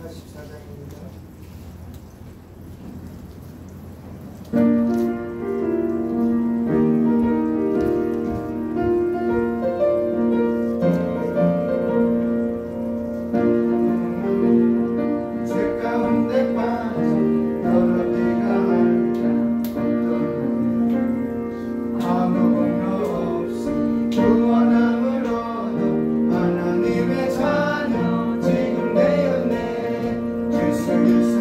14장입니다. Yes.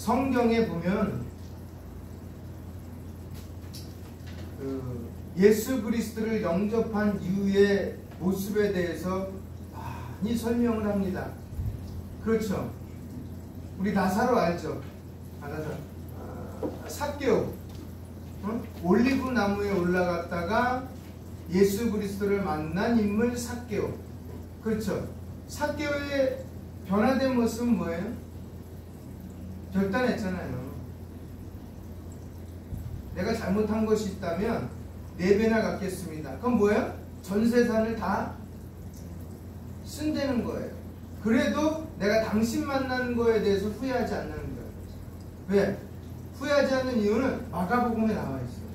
성경에 보면 예수 그리스도를 영접한 이후의 모습에 대해서 많이 설명을 합니다. 그렇죠. 우리 나사로 알죠? 삭개오. 올리브 나무에 올라갔다가 예수 그리스도를 만난 인물 삭개오. 그렇죠. 삭개오의 변화된 모습은 뭐예요? 결단했잖아요. 내가 잘못한 것이 있다면 4배나 갚겠습니다. 그럼 뭐예요? 전세산을 다 쓴다는 거예요. 그래도 내가 당신 만나는 거에 대해서 후회하지 않는 거예요. 왜? 후회하지 않는 이유는 마가복음에 나와 있어요.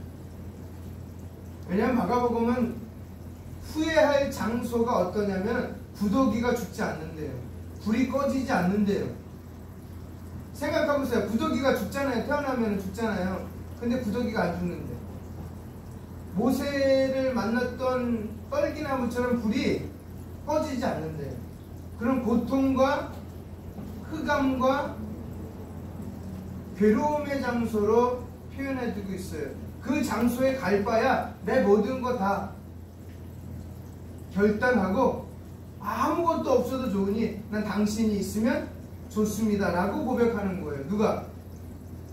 왜냐하면 마가복음은 후회할 장소가 어떠냐면 구더기가 죽지 않는데요. 불이 꺼지지 않는데요. 생각해보세요. 구더기가 죽잖아요. 태어나면 죽잖아요. 근데 구더기가 안 죽는데, 모세를 만났던 떨기나무처럼 불이 꺼지지 않는데요. 그런 고통과 흑암과 괴로움의 장소로 표현해주고 있어요. 그 장소에 갈 바야 내 모든 거 다 결단하고 아무것도 없어도 좋으니 난 당신이 있으면 좋습니다 라고 고백하는 거예요. 누가?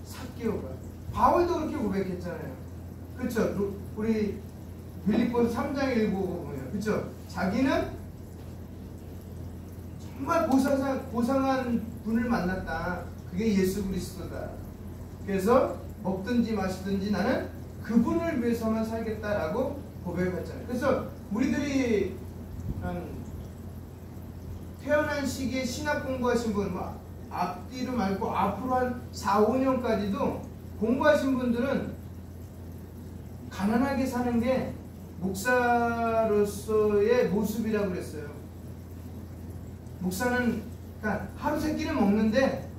삭개오가. 바울도 그렇게 고백했잖아요. 그렇죠? 우리 빌립보서 3장 읽어보면, 그렇죠? 자기는 정말 고상한 분을 만났다. 그게 예수 그리스도다. 그래서 먹든지 마시든지 나는 그분을 위해서만 살겠다라고 고백했잖아요. 그래서 우리들이 태어난 시기에 신학 공부하신 분, 앞뒤로 말고 앞으로 한 4, 5년까지도 공부하신 분들은 가난하게 사는 게 목사로서의 모습이라고 그랬어요. 목사는 그러니까 하루 세 끼는 먹는데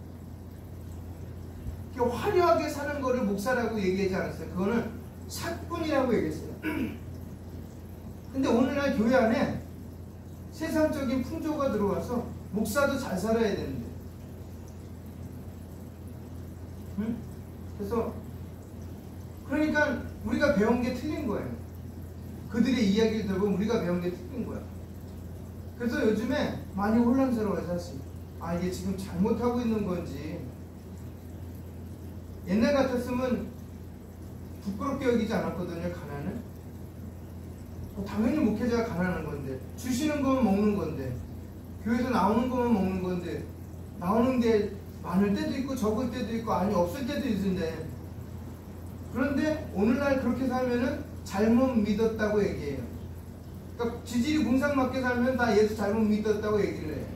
화려하게 사는 거를 목사라고 얘기하지 않았어요. 그거는 사꾼이라고 얘기했어요. 근데 오늘날 교회 안에 세상적인 풍조가 들어와서 목사도 잘 살아야 되는데, 응? 그래서 그러니까 우리가 배운 게 틀린 거예요. 그들의 이야기를 들어보면 우리가 배운 게 틀린 거야. 그래서 요즘에 많이 혼란스러워요. 사실 이게 지금 잘못하고 있는 건지. 옛날 같았으면 부끄럽게 여기지 않았거든요. 가난은 당연히 목회자가 가난한 건데, 주시는 거면 먹는 건데, 교회에서 나오는 거면 먹는 건데, 나오는 게 많을 때도 있고 적을 때도 있고 아니 없을 때도 있는데, 그런데 오늘날 그렇게 살면은 잘못 믿었다고 얘기해요. 그러니까 지질이 궁상맞게 살면 다 예수 잘못 믿었다고 얘기를 해요.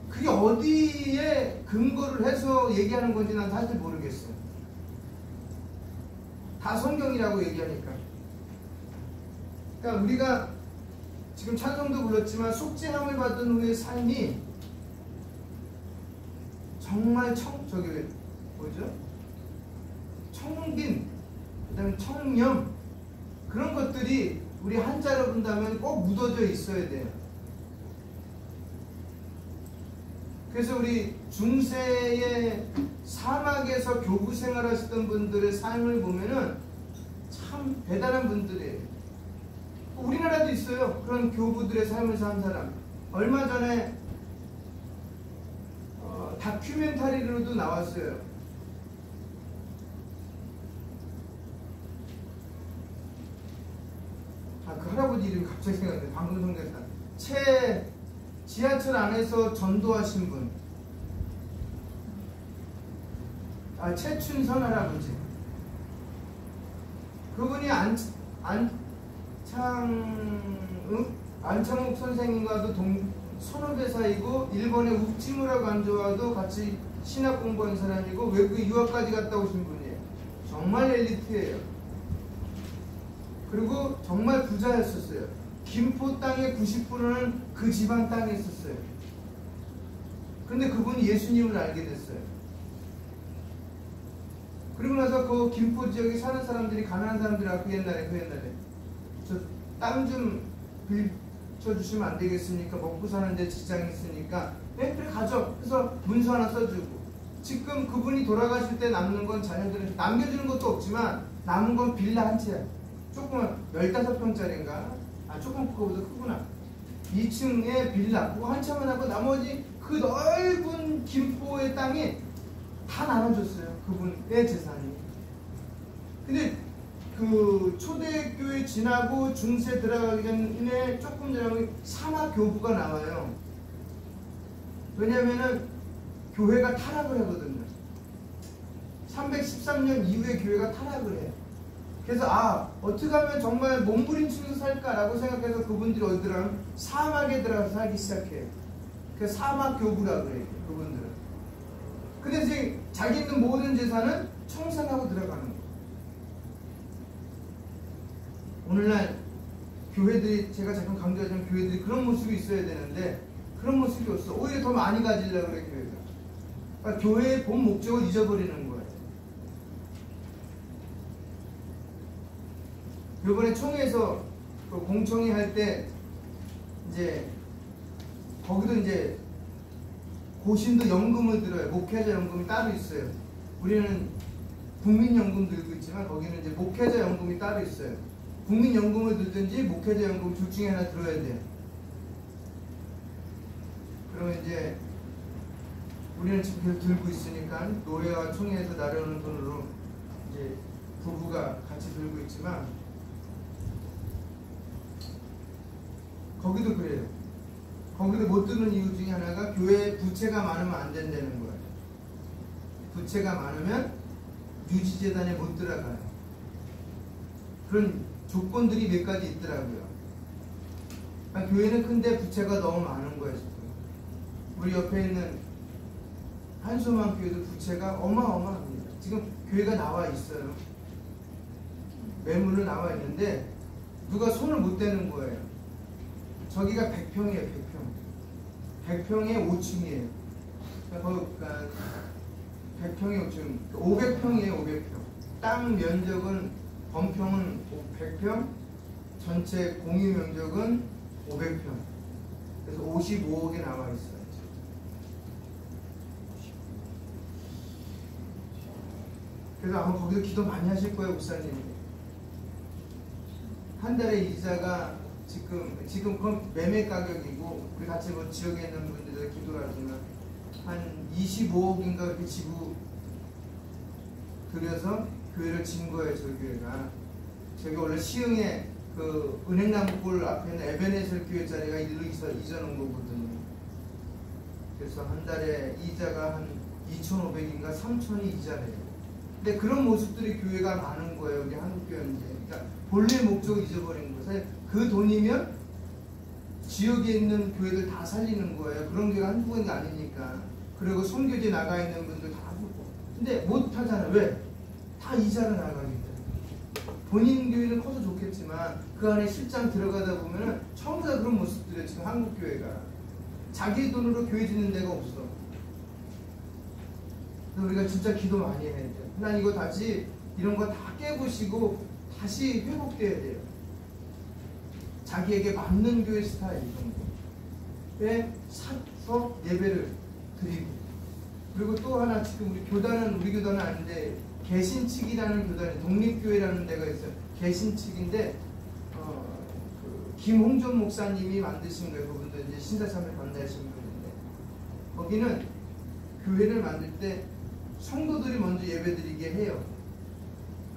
그게 어디에 근거를 해서 얘기하는 건지 난 사실 모르겠어요. 다 성경이라고 얘기하니까. 그러니까 우리가 지금 찬송도 불렀지만 속죄함을 받은 후의 삶이 정말 청빈, 그 다음에 청렴, 그런 것들이 우리 한자로 본다면 꼭 묻어져 있어야 돼요. 그래서 우리 중세의 사막에서 교부 생활하시던 분들의 삶을 보면은 참 대단한 분들이에요. 우리나라도 있어요. 그런 교부들의 삶을 산 사람. 얼마 전에 다큐멘터리로도 나왔어요. 그 할아버지 이름이 갑자기 생각나요. 방금 성대했다. 지하철 안에서 전도하신 분. 최춘선 할아버지. 그분이 안창욱 선생님과도 선후배 사이고, 일본의 우찌무라 관조와도 같이 신학 공부한 사람이고, 외국에 유학까지 갔다 오신 분이에요. 정말 엘리트예요. 그리고 정말 부자였었어요. 김포 땅의 90%는 그 집안 땅에 있었어요. 그런데 그분이 예수님을 알게 됐어요. 그리고 나서 그 김포 지역에 사는 사람들이, 가난한 사람들이 그 옛날에 저 땅 좀 붙여주시면 안 되겠습니까? 먹고 사는데 직장이 있으니까. 네, 그래 가져. 그래서 문서 하나 써주고. 지금 그분이 돌아가실 때 남는 건 자녀들은 남겨주는 것도 없지만 남은 건 빌라 한 채야. 조금 15평짜리인가? 조금 그거보다 크구나. 2층에 빌라 그거 한 채만 하고 나머지 그 넓은 김포의 땅이 다 나눠줬어요. 그분의 재산이. 근데 그 초대교회 지나고 중세 들어가기 전에 조금 전에 사마교부가 나와요. 왜냐면은 교회가 타락을 하거든요. 313년 이후에 교회가 타락을 해요. 그래서 어떻게 하면 정말 몸부림치면서 살까라고 생각해서 그분들이 어디 들어가면 사막에 들어가서 살기 시작해요. 그래서 사막교부라고 그래요. 그분들은. 근데 이제 자기 있는 모든 재산은 청산하고 들어가는 거예요. 오늘날 교회들이, 제가 잠깐 강조하자면 교회들이 그런 모습이 있어야 되는데 그런 모습이 없어. 오히려 더 많이 가지려고 그래 교회가. 그러니까 교회의 본 목적을 잊어버리는 거예요. 이번에 총회에서 그 공청회 할 때 이제 거기도 이제 고신도 연금을 들어요. 목회자 연금이 따로 있어요. 우리는 국민연금 들고 있지만 거기는 이제 목회자 연금이 따로 있어요. 국민연금을 들든지 목회자 연금 둘 중에 하나 들어야 돼요. 그러면 이제 우리는 지금 계속 들고 있으니까 노회와 총회에서 나려오는 돈으로 이제 부부가 같이 들고 있지만 거기도 그래요. 거기도 못 드는 이유 중에 하나가 교회에 부채가 많으면 안 된다는 거예요. 부채가 많으면 유지재단에 못 들어가요. 그런 조건들이 몇 가지 있더라고요. 그러니까 교회는 큰데 부채가 너무 많은 거예요. 지금. 우리 옆에 있는 한소만 교회도 부채가 어마어마합니다. 지금 교회가 나와 있어요. 매물로 나와 있는데 누가 손을 못 대는 거예요. 저기가 100평이에요. 100평에 5층이에요. 그러니까 100평에 5층, 500평이에요. 500평. 땅 면적은 건평은 100평, 전체 공유 면적은 500평. 그래서 55억에 나와 있어요. 그래서 아마 거기서 기도 많이 하실 거예요, 목사님. 한 달에 이자가 지금 그건 매매 가격이고, 우리 같이 뭐 지역에 있는 분들도 기도를 하지만 한 25억인가 그렇게 지부 들여서 교회를 진 거예요. 저희 교회가. 저기 원래 시흥에 그 은행나무골 앞에 있는 에베네셀 교회 자리가 일로 이전 온 거거든요. 그래서 한 달에 이자가 한 2,500인가 3,000이 이자래요. 근데 그런 모습들이 교회가 많은 거예요. 우리 한국교회는 이제. 그러니까 본래 목적을 잊어버린 거예요. 사실 그 돈이면 지역에 있는 교회들 다 살리는 거예요. 그런 교회가 한두 군데 아니니까. 그리고 선교지 나가 있는 분들 다 하고. 근데 못 하잖아. 왜? 다 이자로 나가기 때문에. 본인 교회는 커서 좋겠지만 그 안에 실장 들어가다 보면은 전부 다 그런 모습들이에요. 지금 한국 교회가. 자기 돈으로 교회 짓는 데가 없어. 그래서 우리가 진짜 기도 많이 해야 돼요. 하나님 이거 다시 이런 거 다 깨부시고 다시 회복돼야 돼요. 자기에게 맞는 교회 스타일 이런 거에 사서 예배를 드리고. 그리고 또 하나 지금 우리 교단은 아닌데 개신측이라는 교단이 독립교회라는 데가 있어요. 개신측인데 그 김홍준 목사님이 만드신 거예요. 그분도 이제 신사참에 반대하신 분인데 거기는 교회를 만들 때 성도들이 먼저 예배드리게 해요.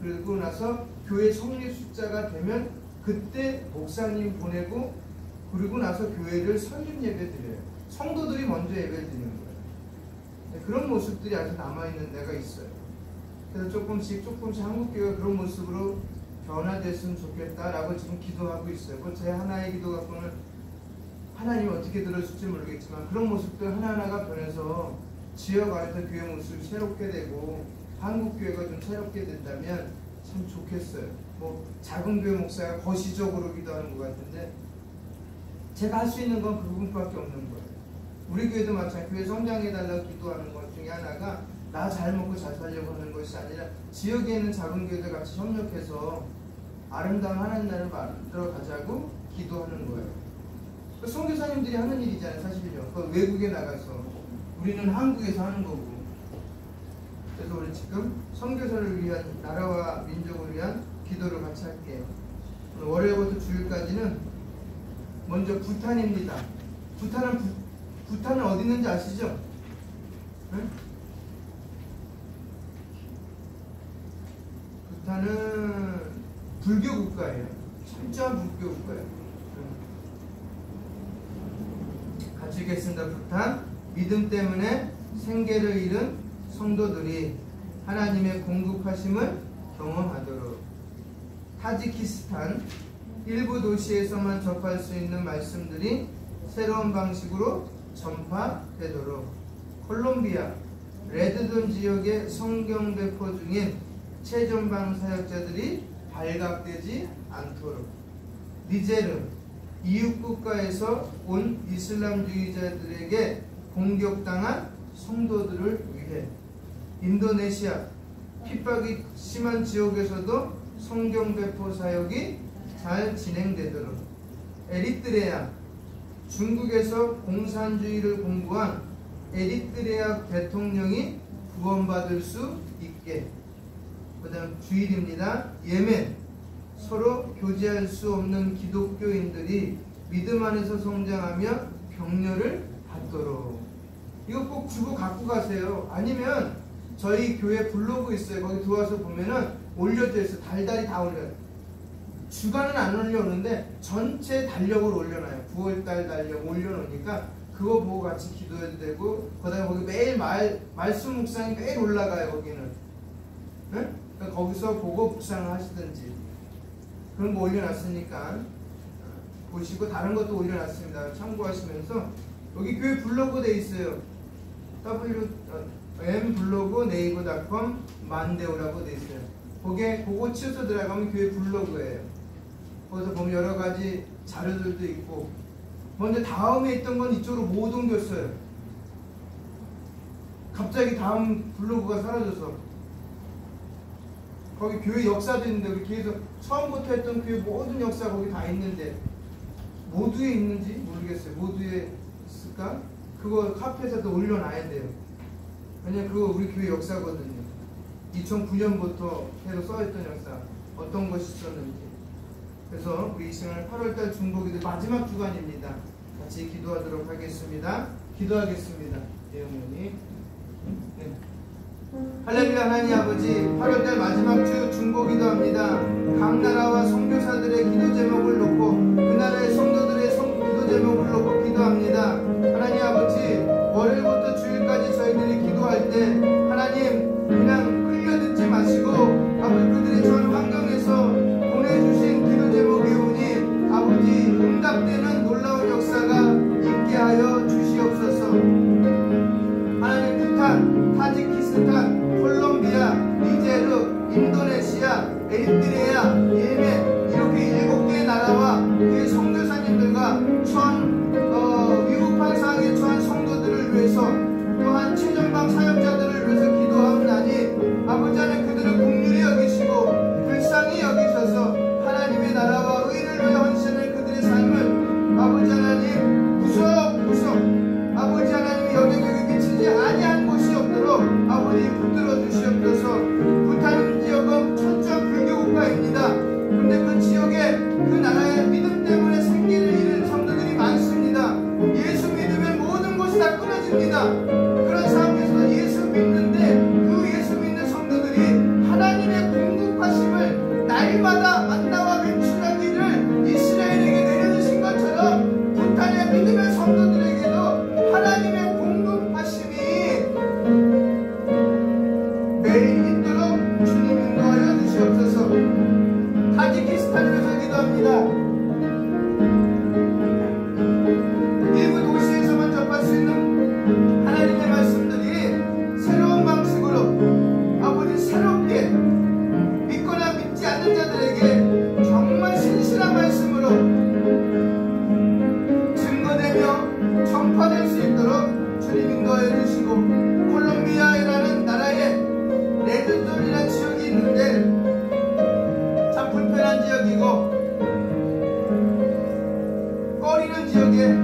그리고 나서 교회 성립 숫자가 되면 그때 목사님 보내고 그리고 나서 교회를 설립 예배 드려요. 성도들이 먼저 예배 드리는 거예요. 그런 모습들이 아직 남아있는 데가 있어요. 그래서 조금씩 한국교회가 그런 모습으로 변화됐으면 좋겠다라고 지금 기도하고 있어요. 제 하나의 기도 갖고는 하나님이 어떻게 들어줄지 모르겠지만 그런 모습들 하나하나가 변해서 지역 안에서 교회 모습이 새롭게 되고 한국교회가 좀 새롭게 된다면 참 좋겠어요. 뭐 작은 교회 목사가 거시적으로 기도하는 것 같은데 제가 할 수 있는 건 그 부분밖에 없는 거예요. 우리 교회도 마찬가지. 교회 성장해달라고 기도하는 것 중에 하나가 나 잘 먹고 잘 살려고 하는 것이 아니라 지역에 있는 작은 교회들 같이 협력해서 아름다운 하나님 나라를 만들어 가자고 기도하는 거예요. 선교사님들이 하는 일이잖아요, 사실요. 그 외국에 나가서 우리는 한국에서 하는 거고. 그래서 우리 지금 선교사를 위한, 나라와 민족을 위한 기도를 같이 할게요. 오늘 월요일부터 주일까지는 먼저 부탄입니다. 부탄은 어디 있는지 아시죠? 응? 부탄은 불교 국가예요. 철저한 불교 국가예요. 같이 읽겠습니다. 부탄, 믿음 때문에 생계를 잃은 성도들이 하나님의 공급하심을 경험하도록. 타지키스탄, 일부 도시에서만 접할 수 있는 말씀들이 새로운 방식으로 전파되도록. 콜롬비아, 레드존 지역의 성경 배포 중인 최전방 사역자들이 발각되지 않도록. 니제르, 이웃 국가에서 온 이슬람주의자들에게 공격당한 성도들을 위해. 인도네시아, 핍박이 심한 지역에서도 성경 배포 사역이 잘 진행되도록. 에리트레아, 중국에서 공산주의를 공부한 에리트레아 대통령이 구원받을 수 있게. 그 다음 주일입니다. 예멘, 서로 교제할 수 없는 기독교인들이 믿음 안에서 성장하며 격려를 받도록. 이거 꼭 주고 갖고 가세요. 아니면 저희 교회 블로그 있어요. 거기 들어와서 보면은 올려져 있어요. 달달이 다 올려요. 주간은 안 올려오는데 전체 달력을 올려놔요. 9월달 달력 올려놓으니까 그거 보고 같이 기도해도 되고, 그 다음에 거기 매일 말씀 묵상이 매일 올라가요. 거기는. 네? 그러니까 거기서 보고 묵상을 하시든지. 그런 거 올려놨으니까 보시고, 다른 것도 올려놨습니다. 참고하시면서. 여기 교회 블로그 돼 있어요. m블로그 네이버.com 만데오라고 돼 있어요. 거기에 그거 치워서 들어가면 교회 블로그예요. 거기서 보면 여러 가지 자료들도 있고. 먼저 다음에 있던 건 이쪽으로 못 옮겼어요. 갑자기 다음 블로그가 사라져서. 거기 교회 역사도 있는데, 우리 교회에서 처음부터 했던 교회 모든 역사 거기 다 있는데 모두에 있는지 모르겠어요. 모두에 있을까? 그거 카페에서도 올려놔야 돼요. 왜냐면 그거 우리 교회 역사거든요. 2009년부터 계속 써있던 역사, 어떤 것이 있었는지. 그래서 우리 이 시간 8월달 중보기도 마지막 주간입니다. 같이 기도하도록 하겠습니다. 기도하겠습니다. 예언이. 네. 할렐루야. 하나님 아버지, 8월달 마지막 주 중보기도 합니다. 각 나라와 선교사들의 기도 제목을 놓고, 그 나라의 성도들의 기도 제목을 놓고 기도합니다. 하나님 아버지, 월요일부터 주일까지 저희들이 기도할 때 하나님 그냥 흘려듣지 마시고, 아버지 그들의 전 환경에서 보내주신 기도 제목이 오니 아버지 응답되는 놀라운 역사가 있게 하여 주시옵소서. 하나님, 부탄, 타지키스탄, 콜롬비아, 니제르, 인도네시아, 에리트레아, 예멘, 이렇게 7개의 나라와 그의 선교사님들과 위급한 상황에 처한 성도들을 위해서, 또한 최전방 사역자들을 위해서 기도하옵나니 아버지 하나님 그들을 긍휼히 여기시고 불쌍히 여기셔서 하나님의 나라와 의를 위해 헌신할 그들의 삶을 아버지 하나님 구석구석 아버지 하나님의 영향력에 미치지 아니한 곳이 없도록 아버지 붙들어 주시옵소서. 부탄 지역은 철저한 불교 국가입니다. 그런데 그 지역에 그 나라의 믿음 때문에 생기를 잃은 성도들이 많습니다. 예수 믿으면 모든 것이 다 끊어집니다. 그런 상황에서 예수 믿는데 그 예수 믿는 성도들이 하나님의 공급하심을 날마다 만나와 배출하기를 이스라엘에게 내려주신 것처럼 부탄의 믿음의 성도들에게도 하나님의 공급하심이 매일 있도록 주님 인도하여 주시옵소서. 타지키스탄을 위해서 기도합니다. 일부 도시에서만 접할 수 있는 하나님의 말씀들이 새로운 방식으로 아버지 새롭게 믿거나 믿지 않는 자들에게 정말 신실한 말씀으로 증거되며 전파될 수 있도록 주님 인도하여 주시고, 콜롬비아라는 나라에 레드존이라는 지역이 있는데 참 불편한 지역이고 꺼리는 지역에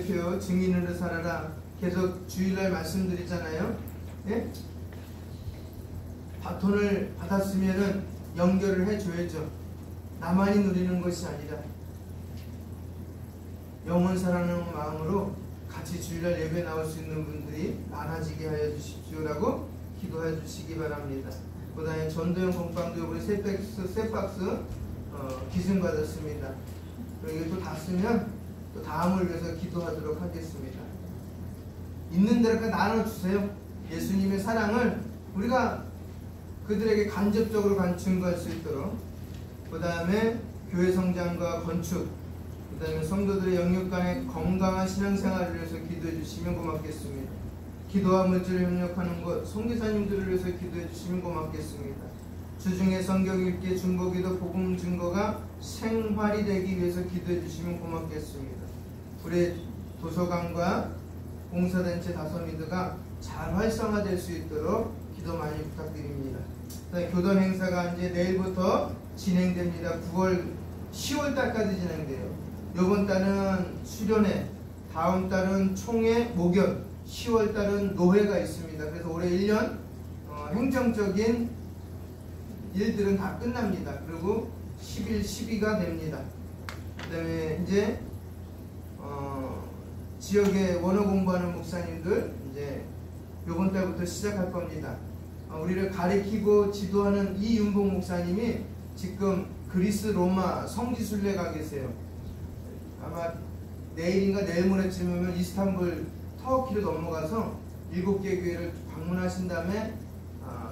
대표 증인으로 살아라. 계속 주일날 말씀드리잖아요. 예? 바톤을 받았으면은 연결을 해줘야죠. 나만이 누리는 것이 아니라 영혼 사랑하는 마음으로 같이 주일날 예배 나올 수 있는 분들이 많아지게 하여 주십시오라고 기도해 주시기 바랍니다. 그 다음에 전도연 공방도 우리 세 박스 기증 받았습니다. 그리고 또 다 쓰면 또 다음을 위해서 기도하도록 하겠습니다. 있는 대로 나눠주세요. 예수님의 사랑을 우리가 그들에게 간접적으로 증거할 수 있도록. 그 다음에 교회 성장과 건축, 그 다음에 성도들의 영육 간의 건강한 신앙생활을 위해서 기도해 주시면 고맙겠습니다. 기도와 물질을 협력하는 것, 선교사님들을 위해서 기도해 주시면 고맙겠습니다. 주중에 성경 읽기, 중보기도, 복음 증거가 생활이 되기 위해서 기도해 주시면 고맙겠습니다. 우리 도서관과 봉사단체 다솜이드가 잘 활성화될 수 있도록 기도 많이 부탁드립니다. 교단 행사가 이제 내일부터 진행됩니다. 10월 달까지 진행돼요. 이번 달은 수련회, 다음 달은 총회, 목연, 10월 달은 노회가 있습니다. 그래서 올해 1년 행정적인 일들은 다 끝납니다. 그리고 11, 12가 됩니다. 그 다음에 이제 지역에 원어 공부하는 목사님들 이제 이번 달부터 시작할 겁니다. 우리를 가리키고 지도하는 이윤봉 목사님이 지금 그리스 로마 성지순례 가 계세요. 아마 내일인가 내일 모레쯤이면 이스탄불 터키로 넘어가서 7개 교회를 방문하신 다음에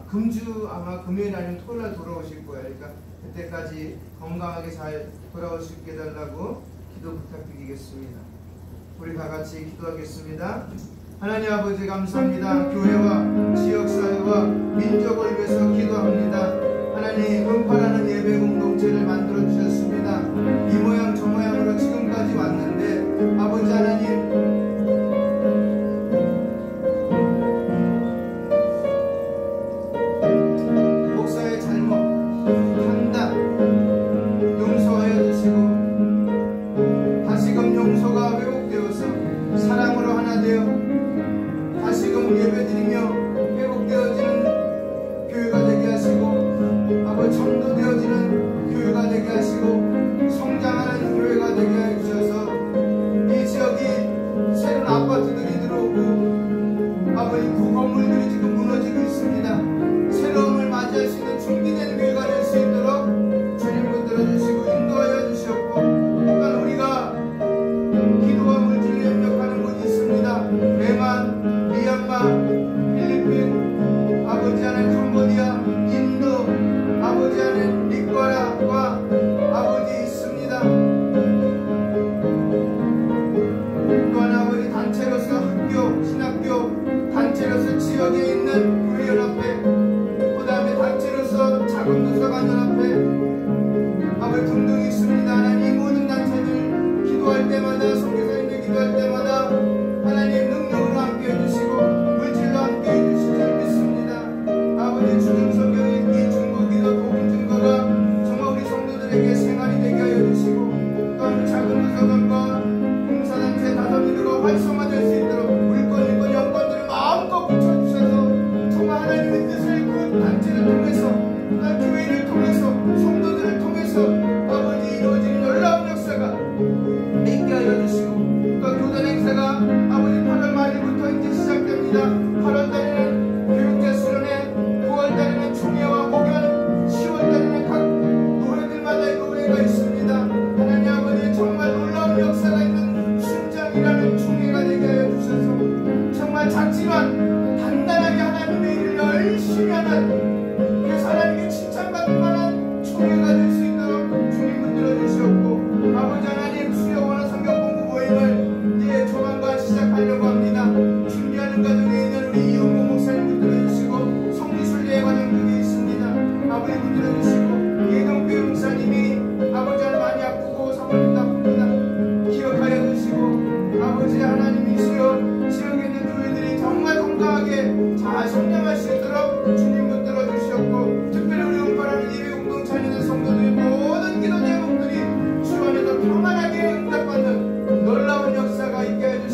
금주 아마 금요일 아니면 토요일 날 돌아오실 거예요. 그러니까 그때까지 건강하게 잘 돌아올 수 있게 해달라고 기도 부탁드리겠습니다. 우리 다 같이 기도하겠습니다. 하나님 아버지 감사합니다. 교회와 지역사회와 민족을 위해서 기도합니다. 하나님 은파라는 예배 공동체를 만들어 주셨습니다. 이 모양 저 모양으로 지금까지 왔는데 아버지 하나님 목사의 잘못, 판단 용서하여 주시고 다시금 용서가 회복되어서 사랑으로 하나 되어 다시금 예배드리며 회복되어지는 교회가 되게 하시고 아버지 전도되어지는 교회가 되게 하시고 성장하는 교회가 되게 해주셔서 이 지역이 새로운 아파트들이 들어오고 아버지 구건물들이 지금 무너지고 있습니다. 새로움을 맞이할 수 있는 준비된 교회가 될 수 있도록 주님 붙들어 주시고 인도하여 주셨고 또한 우리가 기도와 물질을 협력하는 곳이 있습니다. 대만, 미얀마, 필리핀, 아버지 하나님 캄보디아, 인도, 아버지 하나님 니카라과 아버지 있습니다. 또한 아버지 단체로서 학교, 신학교, 단체로서 지역에 있는 교회연합회, 그 다음에 단체로서 작은 도서관 연합회, 아버지 등등 있습니다. 하나님 이 모든 단체들 기도할 때마다 선교사님들 기도할 때마다 하나님 능력으로 함께 해주시고 물질로 함께 해주실 줄 믿습니다. 아버지 주중 성경 읽기, 중보기도, 복음 증거가 정말 우리 성도들에게 생활이 되게 하여 주시고 또한 작은 도서관과 봉사단체 다섯이들로 활성화될 수 있도록 물건, 일건, 영권들을 마음껏 붙여주셔서 정말 하나님의 뜻을 그 단체를 통해서 교회를 통해서 성도들을 통해서 아버지 이루어지는 놀라운 역사가 있게 하여 주시고 또 교단 행사가 아버지 8월 말일부터 이제 시작됩니다. 8월 달에는 교육제 수련회, 9월 달에는 총회와 목연, 10월 달에는 각 노회들마다 노회가 있습니다. 하나님 아버지 정말 놀라운 역사가 있는 순장이라는 총회가 되게 하여 주셔서 정말 작지만 단단하게 하나님의 일을 열심히 하는 그래서 하나님께 칭찬받을 만한 총회가 될 수 있도록 주님 붙들어 주시옵고 아버지 하나님 수요 원어 성경 공부 모임을 이제 조만간 시작하려고 합니다. 준비하는 과정에 있는 우리 이용모 목사님 붙들어 주시고 성지순례 과정들이 있습니다. 아버지 붙들어 주시고 예동표 목사님이 아버지 하나님 많이 아프고 사모님도 아픕니다. 기억하여 주시고 아버지 하나님이시여 지역에 있는 교회들이 정말 건강하게 잘 성장할 수 있도록 주님 붙들어 주시옵고 특별히 우리 은파라는 예배 공동체 안에 성도들의 모든 기도 제목들이 주 안에서 평안하게 응답받는 놀라운 역사가 있게 해주시옵소서.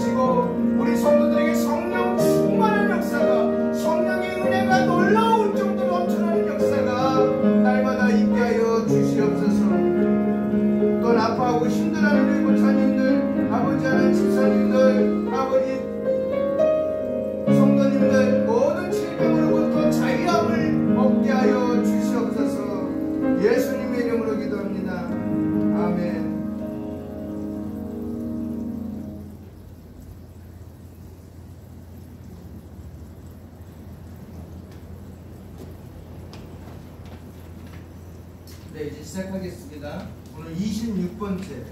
네, 이제 시작하겠습니다. 오늘 26번째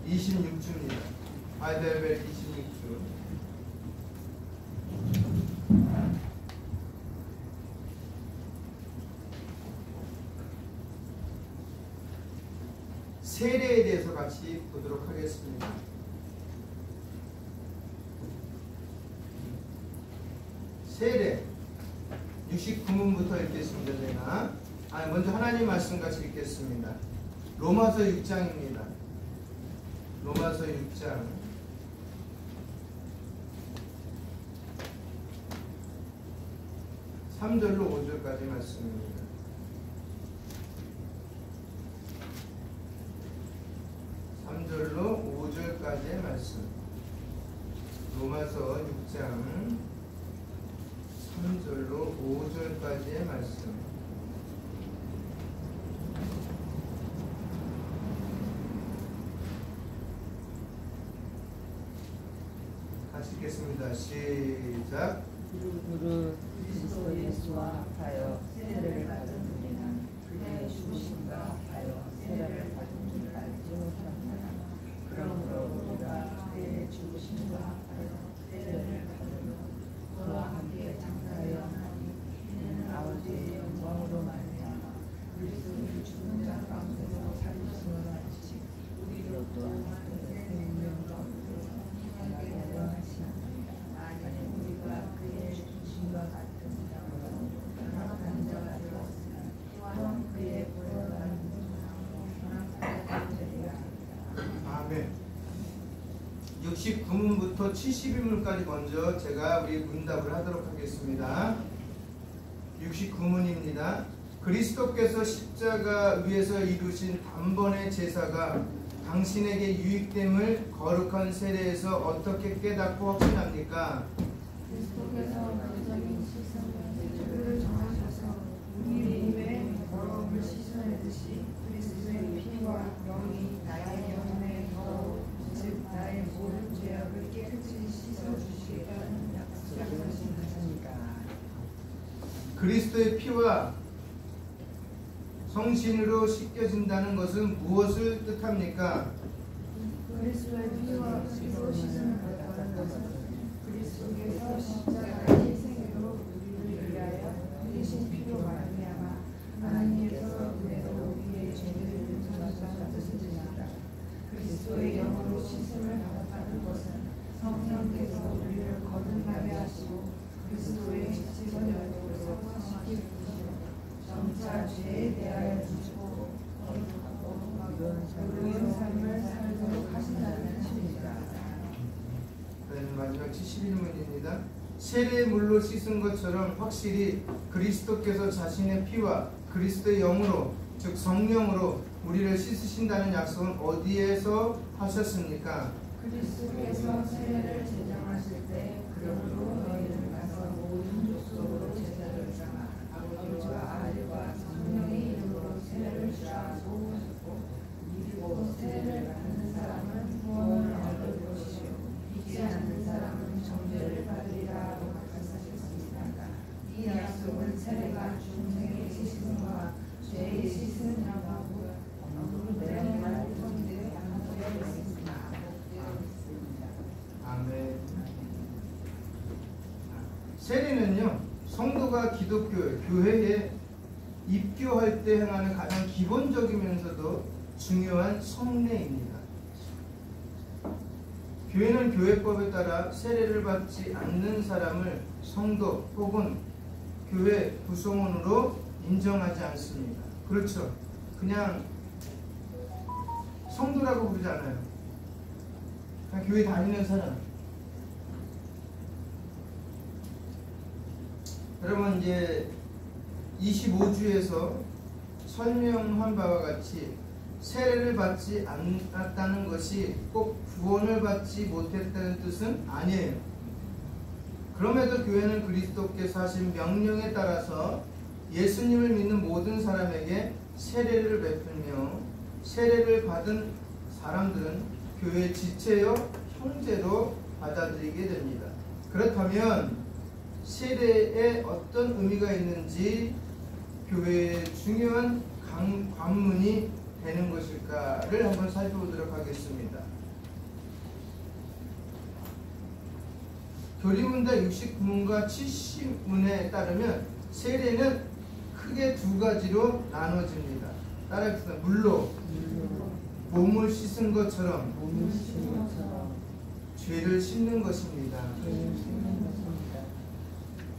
26주입니다. 아이들벨 26주. 세례에 대해서 같이 보도록 하겠습니다. 세례 69문부터 읽겠습니다. 제가 먼저 하나님 말씀 같이 읽겠습니다. 로마서 6장입니다. 로마서 6장 3절로 5절까지 말씀입니다. 절로 5절까지의 말씀. 로마서 6장 3절로 5절까지의 말씀. 같이 읽겠습니다. 시작. 무릇 그리스도 예수와 합하여 세례를 받은 우리는 그의 죽으심과 합하여 세례를 받은 줄 알지 못합니다. 그러므로 우리가 그의 죽으심과 합하여 세례를 받으며 그와 함께 장사하여 하나니 이는 아버지의 영광으로 말미암아 그리스도를 죽은 자 가운데서 살리심을 같이 우리로 또한 그의 생명 가운데서 하나님께 영하시나이다. 만일 우리가 그의 죽으심과 같은 장으로 변화한 자가 되었으면 또한 그의 부활한 변화한 되리라. 아멘. 69문부터 71문까지 먼저 제가 우리 문답을 하도록 하겠습니다. 69문입니다. 그리스도께서 십자가 위에서 이루신 단번의 제사가 당신에게 유익됨을 거룩한 세례에서 어떻게 깨닫고 확신합니까? 그리스도께서 그리스도인 씻음의 죄를 정하셔서 우리 입에 더러움을 씻어내듯이 그리스도의 피와 영이 나의 영혼에 더욱 즉 나의 모든 죄악을 깨끗이 씻어주시겠다는 약속하십니다. 그리스도의 피와 성신으로 씻겨진다는 것은 무엇을 뜻합니까? 그리스도의 피와 피로 씻음을 받는 것은 그리스도께서 십자가의 희생으로 우리를 위하여 흘리신 피로 말미암아 하나님께서 그대로 우리의 죄를 전하셨다는 뜻입니다. 그리스도의 영으로 씻음을 받았다는 것은 성령께서 우리를 거듭나게 하시고 그리스도의 십자가로 성화시키시고 점차 죄에 대하여 주시고 거룩하고 의로운 삶을 살도록 하신다는 뜻입니다. 마지막 71문입니다. 세례의 물로 씻은 것처럼 확실히 그리스도께서 자신의 피와 그리스도의 영으로 즉 성령으로 우리를 씻으신다는 약속은 어디에서 하셨습니까? 그리스도께서 세례를 제정하실 때 그러므로 너희는 가서 모든 족속으로 제자를 삼아 아버지와 아들과 성령의 이름으로 세례를 주라고 하셨고 믿고 세례를 받는 사람은 구원을 얻을 것이요 믿지 않는 사람은 정죄를 받으리라고 말씀하셨습니다. 이 약속은 세례가 중생의 씻음과 죄의 씻음이라고 내용을 통해 약속되어 있습니다. 아멘. 세례는요, 성도가 교회에 입교할 때 행하는 가장 기본적이면서도 중요한 성례입니다. 교회는 교회법에 따라 세례를 받지 않는 사람을 성도 혹은 교회 구성원으로 인정하지 않습니다. 그렇죠. 그냥 성도라고 부르지 않아요. 그냥 교회 다니는 사람. 여러분 이제 25주에서 설명한 바와 같이 세례를 받지 않았다는 것이 꼭 구원을 받지 못했다는 뜻은 아니에요. 그럼에도 교회는 그리스도께서 하신 명령에 따라서 예수님을 믿는 모든 사람에게 세례를 베풀며 세례를 받은 사람들은 교회의 지체요 형제로 받아들이게 됩니다. 그렇다면 세례에 어떤 의미가 있는지 교회의 중요한 관문이 되는 것일까를 한번 살펴보도록 하겠습니다. 교리문답 69문과 70문에 따르면 세례는 크게 두 가지로 나눠집니다. 따라하겠습니다. 물로 몸을 씻은 것처럼 죄를 씻는 것입니다.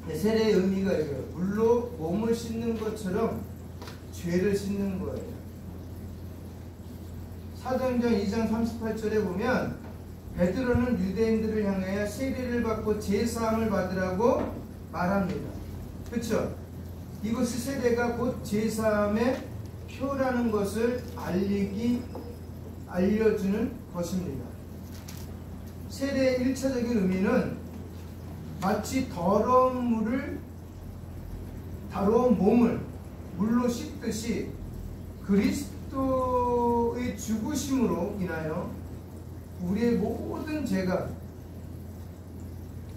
세례의 의미가 이거예요. 물로 몸을 씻는 것처럼 죄를 씻는 거예요. 사도행전 2장 38절에 보면 베드로는 유대인들을 향하여 세례를 받고 제사함을 받으라고 말합니다. 그렇죠? 이것이 세례가 곧 제사함의 표라는 것을 알려주는 것입니다. 세례의 1차적인 의미는 마치 더러운 몸을 물로 씻듯이 그리스도의 죽으심으로 인하여 우리의 모든 죄가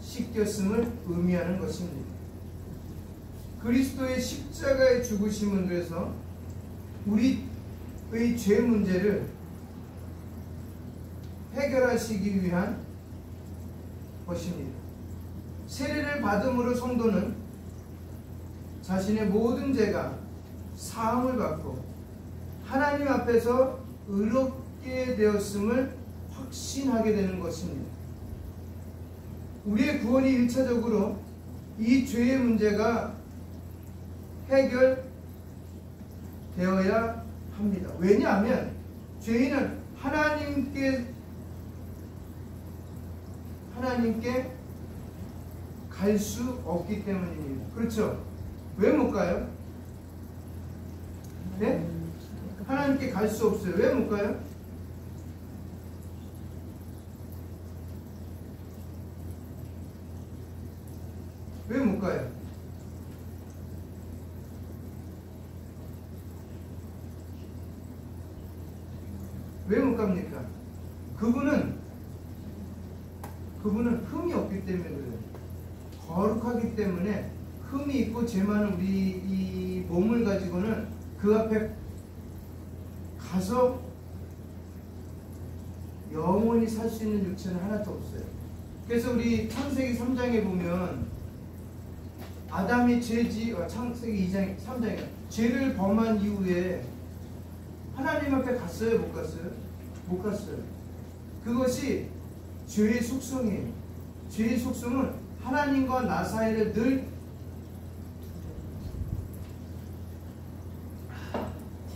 씻겼음을 의미하는 것입니다. 그리스도의 십자가의 죽으심은 그래서 우리의 죄 문제를 해결하시기 위한 것입니다. 세례를 받음으로 성도는 자신의 모든 죄가 사함을 받고 하나님 앞에서 의롭게 되었음을 확신하게 되는 것입니다. 우리의 구원이 1차적으로 이 죄의 문제가 해결되어야 합니다. 왜냐하면 죄인은 하나님께 갈 수 없기 때문입니다. 그렇죠? 왜 못 가요? 네? 하나님께 갈 수 없어요. 왜 못 가요? 왜 못 가요? 왜 못 갑니까? 그분은 흠이 없기 때문에 그래요. 거룩하기 때문에 흠이 있고 죄 많은 우리 이 몸을 가지고는 그 앞에 가서 영원히 살 수 있는 육체는 하나도 없어요. 그래서 우리 창세기 3장에 보면 아담이 창세기 2장 3장에 죄를 범한 이후에 하나님 앞에 갔어요? 못 갔어요? 못 갔어요. 그것이 죄의 속성이에요. 죄의 속성은 하나님과 나 사이를 늘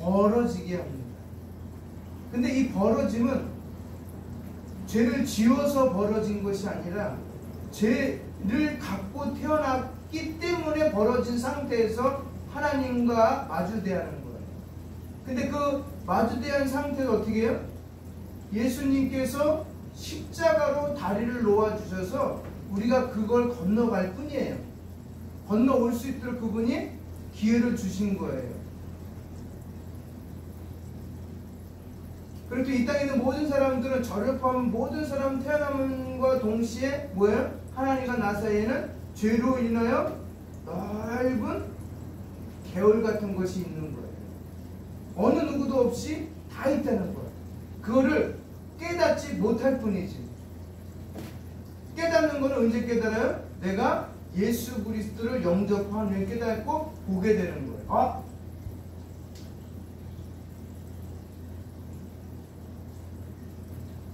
벌어지게 합니다. 근데 이 벌어짐은 죄를 지어서 벌어진 것이 아니라 죄를 갖고 태어났기 때문에 벌어진 상태에서 하나님과 마주대하는 거예요. 근데 그 마주대한 상태가 어떻게 해요? 예수님께서 십자가로 다리를 놓아주셔서 우리가 그걸 건너갈 뿐이에요. 건너올 수 있도록 그분이 기회를 주신 거예요. 그리고 또 이 땅에 있는 모든 사람들은 저를 포함한 모든 사람 태어남과 동시에 뭐예요? 하나님과 나 사이에는 죄로 인하여 넓은 개울 같은 것이 있는 거예요. 어느 누구도 없이 다 있다는 거예요. 그거를 깨닫지 못할 뿐이지. 깨닫는 거는 언제 깨달아요? 내가 예수 그리스도를 영접한 후에 깨닫고 보게 되는 거예요.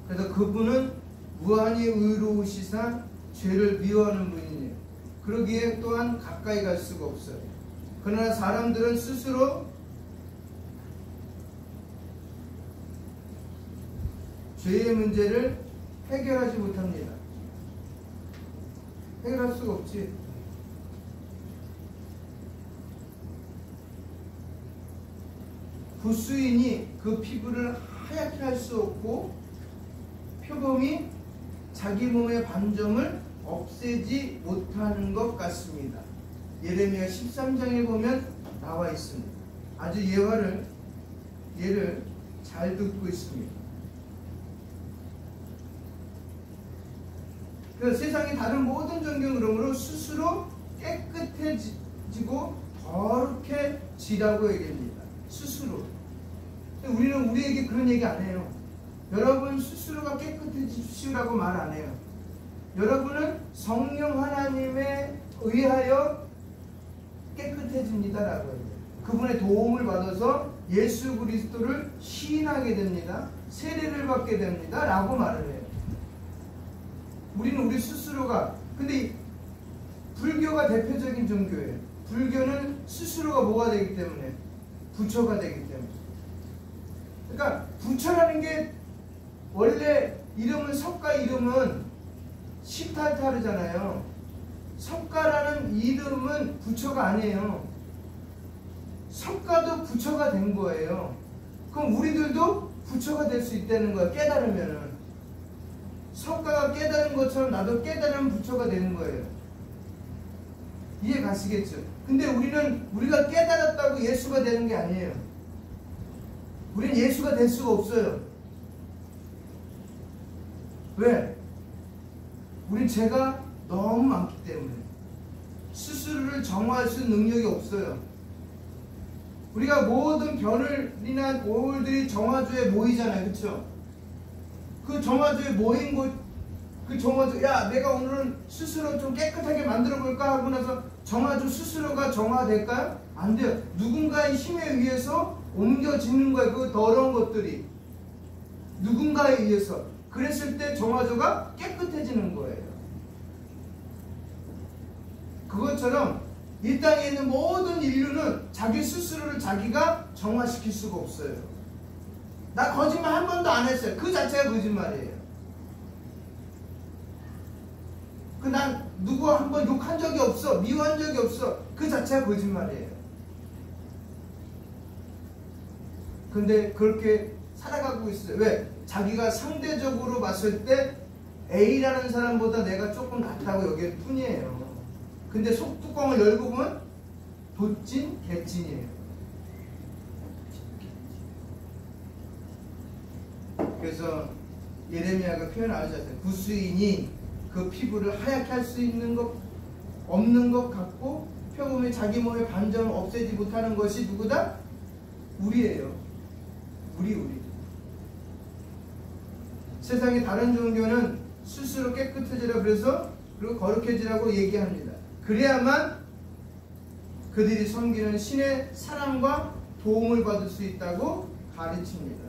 그래서 그분은 무한히 의로우시사 죄를 미워하는 분이에요. 그러기에 또한 가까이 갈 수가 없어요. 그러나 사람들은 스스로 죄의 문제를 해결하지 못합니다. 해결할 수가 없지. 구수인이 그 피부를 하얗게 할 수 없고 표범이 자기 몸의 반점을 없애지 못하는 것 같습니다. 예레미야 13장에 보면 나와 있습니다. 아주 예를 잘 듣고 있습니다. 그래서 세상의 다른 모든 종교 그러므로 스스로 깨끗해지고 거룩해지라고 얘기합니다. 스스로. 근데 우리는 우리에게 그런 얘기 안 해요. 여러분 스스로가 깨끗해지시라고 말 안 해요. 여러분은 성령 하나님에 의하여 깨끗해집니다라고 해요. 그분의 도움을 받아서 예수 그리스도를 시인하게 됩니다. 세례를 받게 됩니다. 라고 말을 해요. 우리는 우리 스스로가, 근데 불교가 대표적인 종교예요. 불교는 스스로가 뭐가 되기 때문에? 부처가 되기 때문에. 그러니까 부처라는 게 원래 이름은 석가 이름은 시탈타르잖아요. 석가라는 이름은 부처가 아니에요. 석가도 부처가 된 거예요. 그럼 우리들도 부처가 될 수 있다는 거예요. 깨달으면은. 석가가 깨달은 것처럼 나도 깨달으면 부처가 되는 거예요. 이해 가시겠죠? 근데 우리는 우리가 깨달았다고 예수가 되는 게 아니에요. 우리는 예수가 될 수가 없어요. 왜? 우린 죄가 너무 많기 때문에. 스스로를 정화할 수 있는 능력이 없어요. 우리가 모든 별을이나 오울들이 정화조에 모이잖아요. 그쵸? 그 정화조에 모인 곳, 그 정화조, 야, 내가 오늘은 스스로 좀 깨끗하게 만들어 볼까 하고 나서 정화조 스스로가 정화될까요? 안 돼요. 누군가의 힘에 의해서 옮겨지는 거예요. 그 더러운 것들이. 누군가에 의해서. 그랬을 때 정화조가 깨끗해지는 거예요. 그것처럼 이 땅에 있는 모든 인류는 자기 스스로를 자기가 정화시킬 수가 없어요. 나 거짓말 한 번도 안 했어요. 그 자체가 거짓말이에요. 난 누구 한 번 욕한 적이 없어. 미워한 적이 없어. 그 자체가 거짓말이에요. 근데 그렇게 살아가고 있어요. 왜? 자기가 상대적으로 봤을 때 A라는 사람보다 내가 조금 낫다고 여길 뿐이에요. 근데 속뚜껑을 열고 보면 돛진 개찐이에요. 그래서 예레미야가 표현하셨어요. 구수인이 그 피부를 하얗게 할 수 있는 것 없는 것 같고 표범이 자기 몸의 반점을 없애지 못하는 것이 누구다? 우리예요. 우리. 세상의 다른 종교는 스스로 깨끗해지라 그래서 그리고 거룩해지라고 얘기합니다. 그래야만 그들이 섬기는 신의 사랑과 도움을 받을 수 있다고 가르칩니다.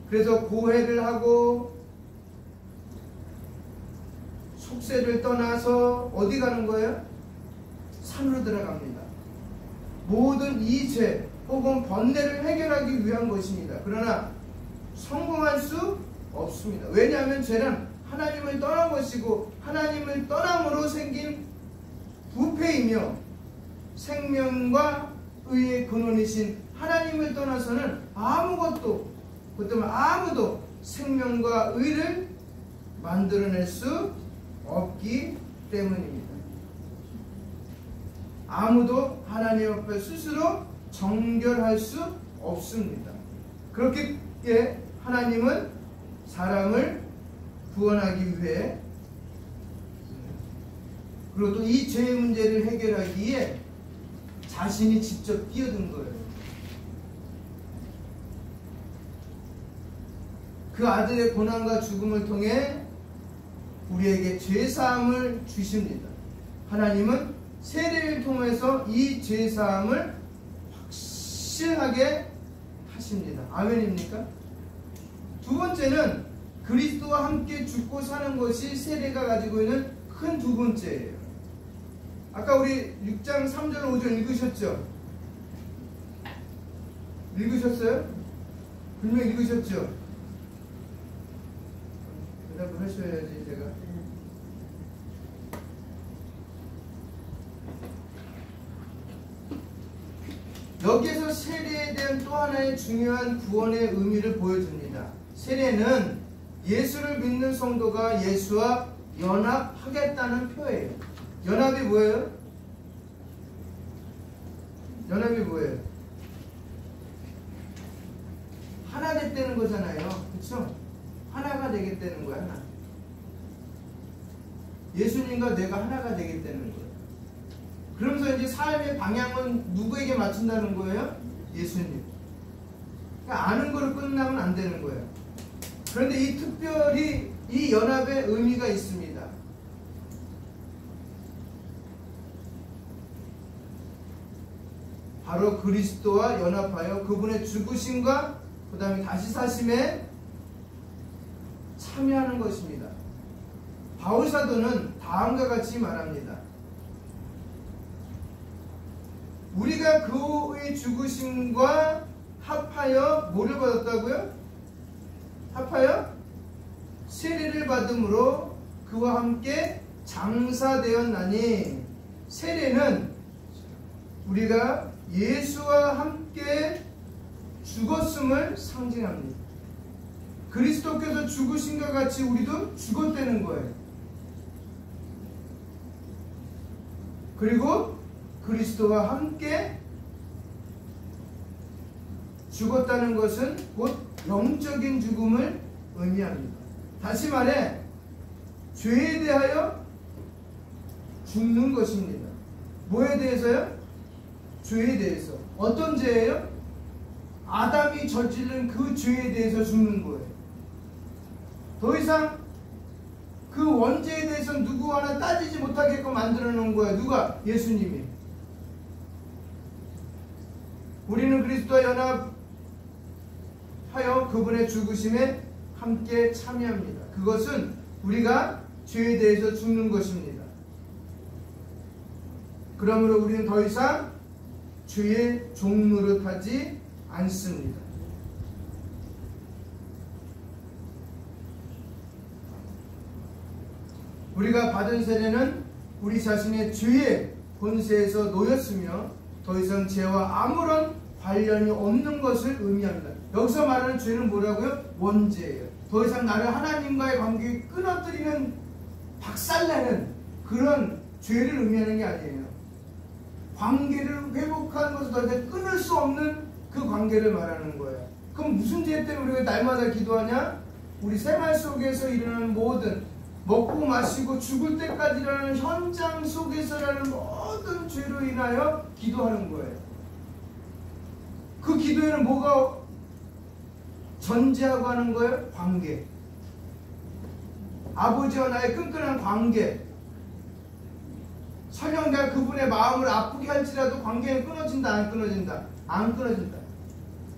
그래서 고해를 하고 속세를 떠나서 어디 가는 거예요? 산으로 들어갑니다. 모든 이 죄 혹은 번뇌를 해결하기 위한 것입니다. 그러나 성공할 수 없습니다. 왜냐하면 죄는 하나님을 떠난 것이고 하나님을 떠남으로 생긴 부패이며 생명과 의의 근원이신 하나님을 떠나서는 아무도 생명과 의를 만들어낼 수 없기 때문입니다. 아무도 하나님 앞에 스스로 정결할 수 없습니다. 그렇기에 하나님은 사람을 구원하기 위해 그리고 또 이 죄의 문제를 해결하기 위해 자신이 직접 뛰어든 거예요. 그 아들의 고난과 죽음을 통해 우리에게 죄사함을 주십니다. 하나님은 세례를 통해서 이 죄사함을 확실하게 하십니다. 아멘입니까? 두 번째는 그리스도와 함께 죽고 사는 것이 세례가 가지고 있는 큰 두 번째예요. 아까 우리 6장 3절 5절 읽으셨죠? 읽으셨어요? 분명히 읽으셨죠? 대답을 하셔야지 제가. 여기에서 세례에 대한 또 하나의 중요한 구원의 의미를 보여줍니다. 세례는 예수를 믿는 성도가 예수와 연합하겠다는 표예요. 연합이 뭐예요? 연합이 뭐예요? 하나 됐다는 거잖아요. 그렇죠? 하나가 되겠다는 거야. 하나. 예수님과 내가 하나가 되겠다는 거예요. 그러면서 이제 삶의 방향은 누구에게 맞춘다는 거예요? 예수님. 그러니까 아는 거로 끝나면 안 되는 거예요. 그런데 이 특별히 이 연합의 의미가 있습니다. 바로 그리스도와 연합하여 그분의 죽으심과 그 다음에 다시 사심에 참여하는 것입니다. 바울사도는 다음과 같이 말합니다. 우리가 그의 죽으심과 합하여 뭐를 받았다고요? 합하여 세례를 받음으로 그와 함께 장사되었나니, 세례는 우리가 예수와 함께 죽었음을 상징합니다. 그리스도께서 죽으신과 같이 우리도 죽었다는 거예요. 그리고 그리스도와 함께 죽었다는 것은 곧 영적인 죽음을 의미합니다. 다시 말해 죄에 대하여 죽는 것입니다. 뭐에 대해서요? 죄에 대해서. 어떤 죄예요? 아담이 저지른 그 죄에 대해서 죽는 거예요. 더 이상 그 원죄에 대해서 누구 하나 따지지 못하게끔 만들어 놓은 거예요. 누가? 예수님이. 우리는 그리스도와 연합하여 그분의 죽으심에 함께 참여합니다. 그것은 우리가 죄에 대해서 죽는 것입니다. 그러므로 우리는 더 이상 죄의 종 노릇하지 않습니다. 우리가 받은 세례는 우리 자신의 죄의 권세에서 놓였으며 더 이상 죄와 아무런 관련이 없는 것을 의미합니다. 여기서 말하는 죄는 뭐라고요? 원죄예요. 더 이상 나를 하나님과의 관계에 끊어뜨리는, 박살내는 그런 죄를 의미하는 게 아니에요. 관계를 회복하는 것을 더 이상 끊을 수 없는 그 관계를 말하는 거예요. 그럼 무슨 죄 때문에 우리가 날마다 기도하냐? 우리 생활 속에서 일어나는 모든, 먹고 마시고 죽을 때까지 일어나는 현장 속에서 일어나는 모든 죄로 인하여 기도하는 거예요. 그 기도에는 뭐가 전제하고 하는 거예요? 관계. 아버지와 나의 끈끈한 관계. 설령 내가 그분의 마음을 아프게 할지라도 관계는 끊어진다, 안 끊어진다? 안 끊어진다.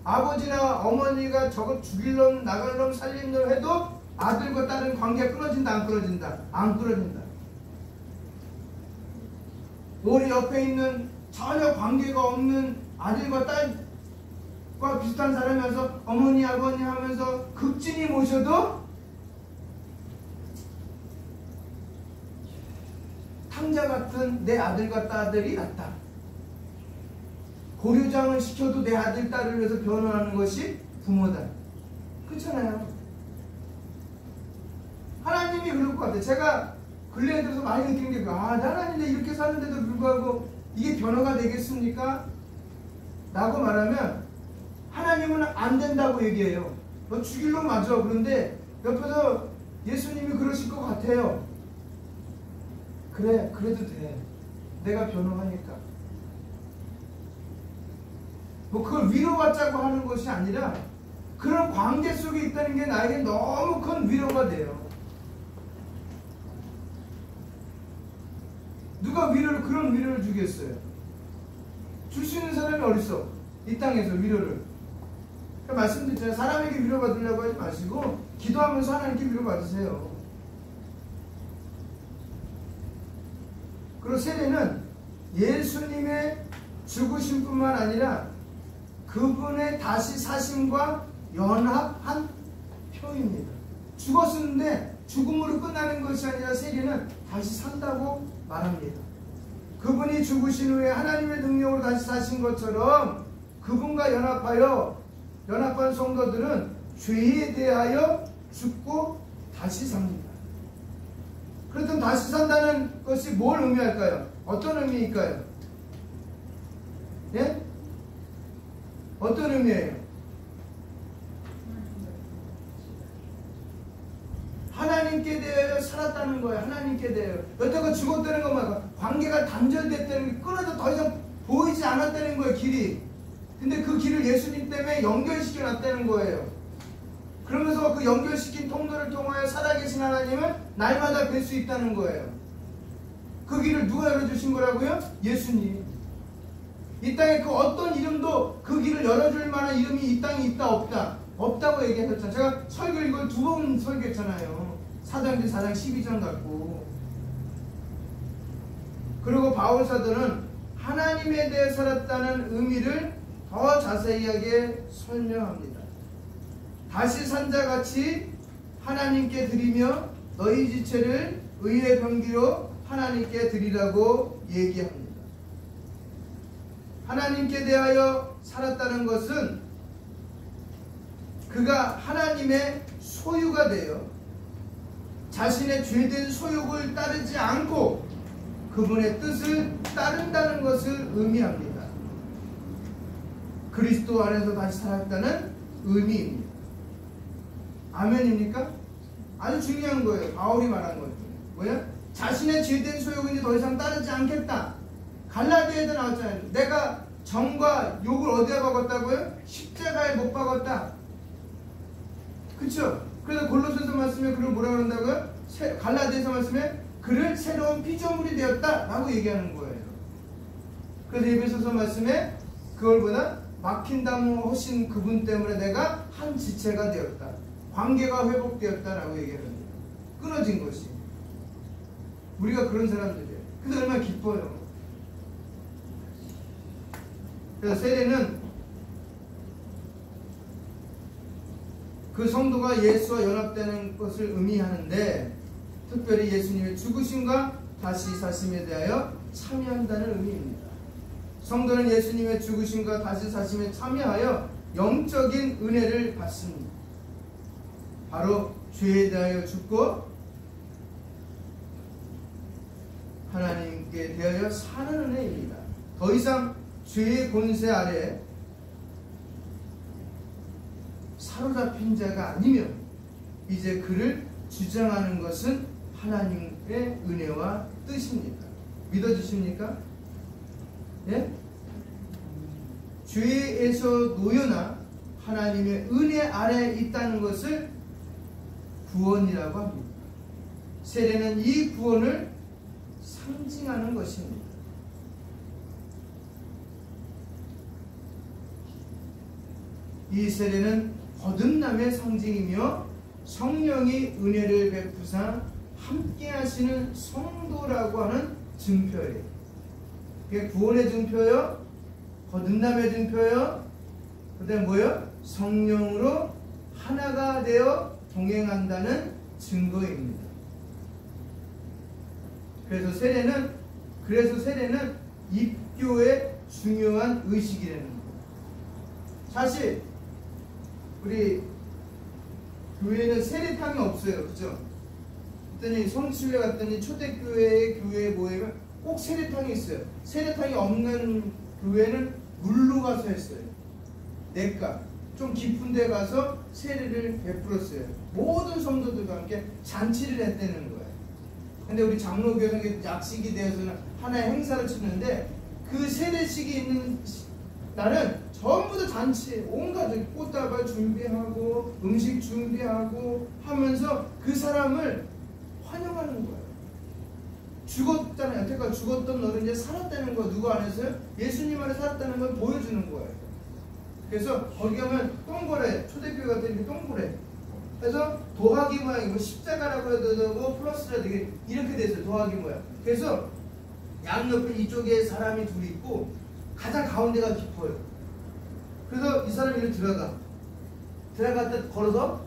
아버지나 어머니가 저거 죽일 놈, 나갈 놈, 살릴 놈 해도 아들과 딸은 관계가 끊어진다, 안 끊어진다? 안 끊어진다. 우리 옆에 있는 전혀 관계가 없는 아들과 딸과 비슷한 사람이어서 어머니, 아버니 하면서 극진히 모셔도 탕자 같은 내 아들과 딸들이 낫다. 고려장을 시켜도 내 아들, 딸을 위해서 변호하는 것이 부모다. 그렇잖아요. 하나님이 그럴 것 같아요. 제가 근래에 들어서 많이 느끼는 게, 하나님인데 이렇게 사는데도 불구하고 이게 변호가 되겠습니까? 라고 말하면 하나님은 안 된다고 얘기해요. 너 죽일 놈 맞아. 그런데 옆에서 예수님이 그러실 것 같아요. 그래, 그래도 돼. 내가 변호하니까. 뭐 그걸 위로받자고 하는 것이 아니라 그런 관계 속에 있다는 게 나에게 너무 큰 위로가 돼요. 누가 그런 위로를 주겠어요? 줄 수 있는 사람이 어딨어? 이 땅에서 위로를. 그러니까 말씀드렸잖아요. 사람에게 위로받으려고 하지 마시고 기도하면서 하나님께 위로받으세요. 그리고 세례는 예수님의 죽으심뿐만 아니라 그분의 다시 사심과 연합한 표입니다. 죽었었는데 죽음으로 끝나는 것이 아니라 세례는 다시 산다고 말합니다. 그분이 죽으신 후에 하나님의 능력으로 다시 사신 것처럼 그분과 연합한 성도들은 죄에 대하여 죽고 다시 삽니다. 그렇다면 다시 산다는 것이 뭘 의미할까요? 어떤 의미일까요? 예? 어떤 의미예요? 하나님께 대하여 살았다는 거예요. 하나님께 대하여. 여태껏 죽었다는 것만, 관계가 단절됐다는 게, 끊어져 더 이상 보이지 않았다는 거예요. 길이. 근데 그 길을 예수님 때문에 연결시켜 놨다는 거예요. 그러면서 그 연결시킨 통로를 통하여 살아계신 하나님을 날마다 뵐 수 있다는 거예요. 그 길을 누가 열어주신 거라고요? 예수님. 이 땅에 그 어떤 이름도 그 길을 열어줄 만한 이름이 이 땅에 있다 없다? 없다고 얘기하셨잖아요. 제가 설교 이걸 2번 설교했잖아요. 사도행전 4장 12절 갖고. 그리고 바울 사도는 하나님에 대해 살았다는 의미를 더 자세하게 설명합니다. 다시 산자같이 하나님께 드리며 너희 지체를 의의 병기로 하나님께 드리라고 얘기합니다. 하나님께 대하여 살았다는 것은 그가 하나님의 소유가 되어 자신의 죄된 소욕을 따르지 않고 그분의 뜻을 따른다는 것을 의미합니다. 그리스도 안에서 다시 살았다는 의미입니다. 아멘입니까? 아주 중요한 거예요. 바울이 말한 거예요. 뭐야? 자신의 죄된 소욕을 이제 더 이상 따르지 않겠다. 갈라디아에도 나왔잖아요. 내가 정과 욕을 어디에 박았다고요? 십자가에 못 박았다. 그쵸? 그래서 골로새서 말씀에 그를 뭐라 그런다고요? 갈라디아서 말씀에 그를 새로운 피조물이 되었다 라고 얘기하는 거예요. 그래서 에베소서 말씀에 그걸보다 막힌다무 하신 그분 때문에 내가 한 지체가 되었다. 관계가 회복되었다 라고 얘기합니다. 끊어진 것이. 우리가 그런 사람들이에요. 그래서 얼마나 기뻐요. 그래서 세례는 그 성도가 예수와 연합되는 것을 의미하는데 특별히 예수님의 죽으심과 다시 사심에 대하여 참여한다는 의미입니다. 성도는 예수님의 죽으심과 다시 사심에 참여하여 영적인 은혜를 받습니다. 바로 죄에 대하여 죽고 하나님께 대하여 사는 은혜입니다. 더 이상 죄의 권세 아래 사로잡힌 자가 아니면 이제 그를 주장하는 것은 하나님의 은혜와 뜻입니다. 믿어주십니까? 예? 죄에서 놓여나 하나님의 은혜 아래에 있다는 것을 구원이라고 합니다. 세례는 이 구원을 상징하는 것입니다. 이 세례는 거듭남의 상징이며 성령이 은혜를 베푸사 함께 하시는 성도라고 하는 증표예요. 그게 구원의 증표요, 거듭남의 증표요, 그 다음에 뭐요? 성령으로 하나가 되어 동행한다는 증거입니다. 그래서 세례는 입교의 중요한 의식이라는 거예요. 사실 우리 교회는 세례탕이 없어요. 그죠? 그랬더니 성실례 갔더니 초대교회의 교회 모임은 꼭 세례탕이 있어요. 세례탕이 없는 교회는 물로 가서 했어요. 내가 좀 깊은 데 가서 세례를 베풀었어요. 모든 성도들과 함께 잔치를 했다는 거예요. 근데 우리 장로교회는 약식이 되어서는 하나의 행사를 치는데 그 세례식이 있는 날은 전부 다 잔치, 온갖 꽃다발 준비하고 음식 준비하고 하면서 그 사람을 환영하는 거예요. 죽었잖아요. 여태까지 죽었던 너는 이제 살았다는 거 누구 안에서요? 예수님 안에 살았다는 걸 보여주는 거예요. 그래서 거기 가면 동그래, 초대교회 같은 게 동그래. 그래서 도화기 모양이고 십자가라고 해도 되고 플러스라 되게 이렇게 돼 있어요. 도화기 모양. 그래서 양옆에 이쪽에 사람이 둘이 있고 가장 가운데가 깊어요. 그래서 이 사람이 이렇게 들어갔다 걸어서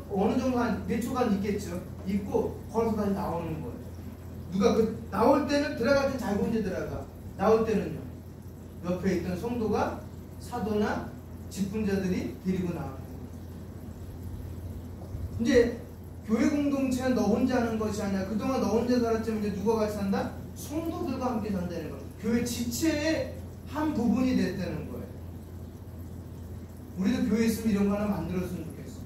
어느 정도 한 몇 초간 있겠죠. 있고 걸어서 다시 나오는 거예요. 누가 나올 때는 들어갈 때 잘 혼자 들어가. 나올 때는요. 옆에 있던 성도가 사도나 직분자들이 데리고 나와요. 이제 교회 공동체는 너 혼자 하는 것이 아니라 그동안 너 혼자 살았지만 이제 누가 같이 산다? 성도들과 함께 산다는 거예요. 교회 지체의 한 부분이 됐다는 거예요. 우리도 교회 있으면 이런 거 하나 만들었으면 좋겠어.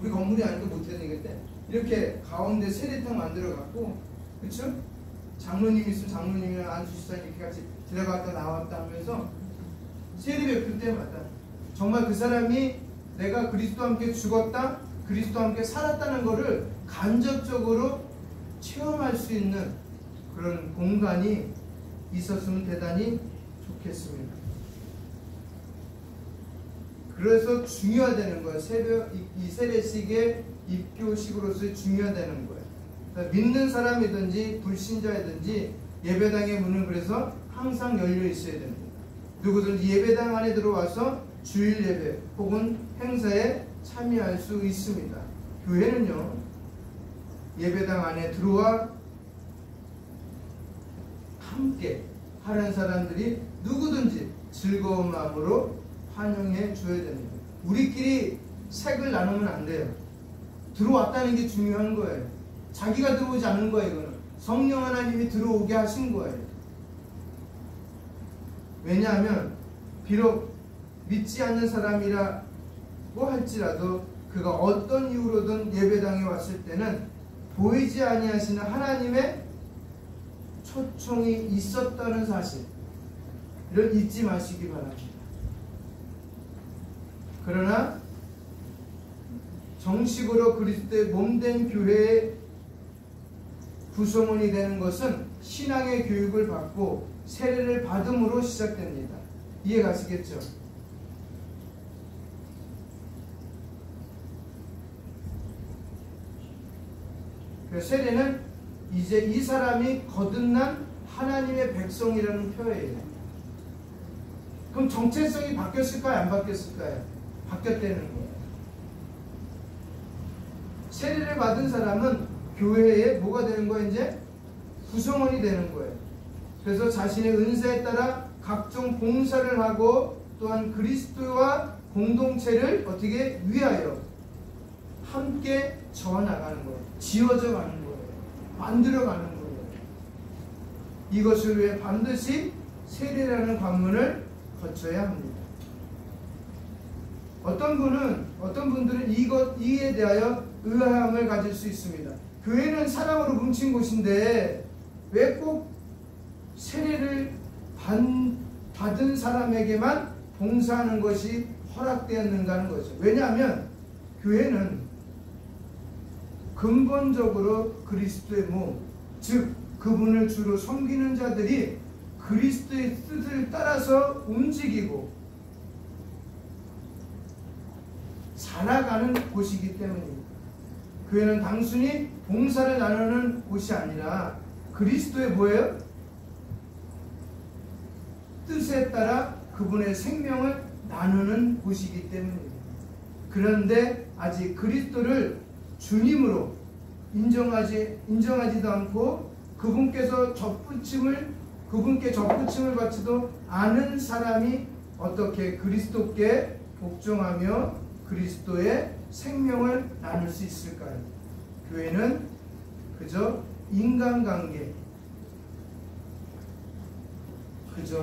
우리 건물이 아니고 못해야 되겠대. 이렇게 가운데 세례탕 만들어 갖고, 그쵸? 장로님 있으면 장로님이랑 안수시사님 이렇게 같이 들어갔다 나왔다 하면서 세례 베풀 때마다 정말 그 사람이 내가 그리스도와 함께 죽었다, 그리스도와 함께 살았다는 것을 간접적으로 체험할 수 있는 그런 공간이 있었으면 대단히 좋겠습니다. 그래서 중요하다는 거예요. 이 세례식의 입교식으로서 중요하다는 거예요. 그러니까 믿는 사람이든지 불신자이든지 예배당의 문은 그래서 항상 열려 있어야 됩니다. 누구든지 예배당 안에 들어와서 주일 예배 혹은 행사에 참여할 수 있습니다. 교회는요, 예배당 안에 들어와 함께 하는 사람들이 누구든지 즐거운 마음으로 환영해 줘야 됩니다. 우리끼리 색을 나누면 안 돼요. 들어왔다는 게 중요한 거예요. 자기가 들어오지 않은 거예요. 이거는 성령 하나님이 들어오게 하신 거예요. 왜냐하면 비록 믿지 않는 사람이라고 할지라도 그가 어떤 이유로든 예배당에 왔을 때는 보이지 아니하시는 하나님의 초청이 있었다는 사실을 잊지 마시기 바랍니다. 그러나 정식으로 그리스도의 몸된 교회의 구성원이 되는 것은 신앙의 교육을 받고 세례를 받음으로 시작됩니다. 이해 가시겠죠? 세례는 이제 이 사람이 거듭난 하나님의 백성이라는 표현이에요. 그럼 정체성이 바뀌었을까요? 안 바뀌었을까요? 바뀌었다는 거예요. 세례를 받은 사람은 교회에 뭐가 되는 거예요? 이제 구성원이 되는 거예요. 그래서 자신의 은사에 따라 각종 봉사를 하고 또한 그리스도와 공동체를 어떻게 위하여 함께 저어나가는 거예요. 지어져 가는 거예요. 만들어 가는 거예요. 이것을 위해 반드시 세례라는 관문을 거쳐야 합니다. 어떤 분들은 이에 대하여 의아함을 가질 수 있습니다. 교회는 사랑으로 뭉친 곳인데 왜 꼭 세례를 받은 사람에게만 봉사하는 것이 허락되었는가 하는 거죠. 왜냐하면 교회는 근본적으로 그리스도의 몸, 즉 그분을 주로 섬기는 자들이 그리스도의 뜻을 따라서 움직이고 살아가는 곳이기 때문입니다. 교회는 단순히 봉사를 나누는 곳이 아니라 그리스도의 뭐예요? 뜻에 따라 그분의 생명을 나누는 곳이기 때문입니다. 그런데 아직 그리스도를 주님으로 인정하지도 않고 그분께 접붙임을 받지도 않은 사람이 어떻게 그리스도께 복종하며 그리스도의 생명을 나눌 수 있을까요? 교회는 그저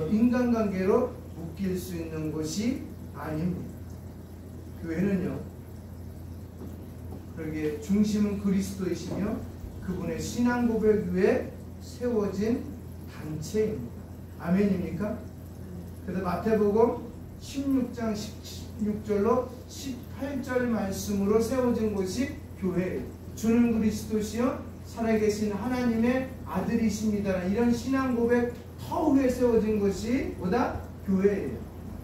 인간관계로 묶일 수 있는 것이 아닙니다. 교회는요, 그러기에 중심은 그리스도이시며 그분의 신앙 고백 위에 세워진 단체입니다. 아멘입니까? 그래서 마태복음 16장 16절로 18절 말씀으로 세워진 곳이 교회예요. 주는 그리스도시요 살아계신 하나님의 아들이십니다. 이런 신앙 고백 터 위에 세워진 것이 뭐다? 교회예요.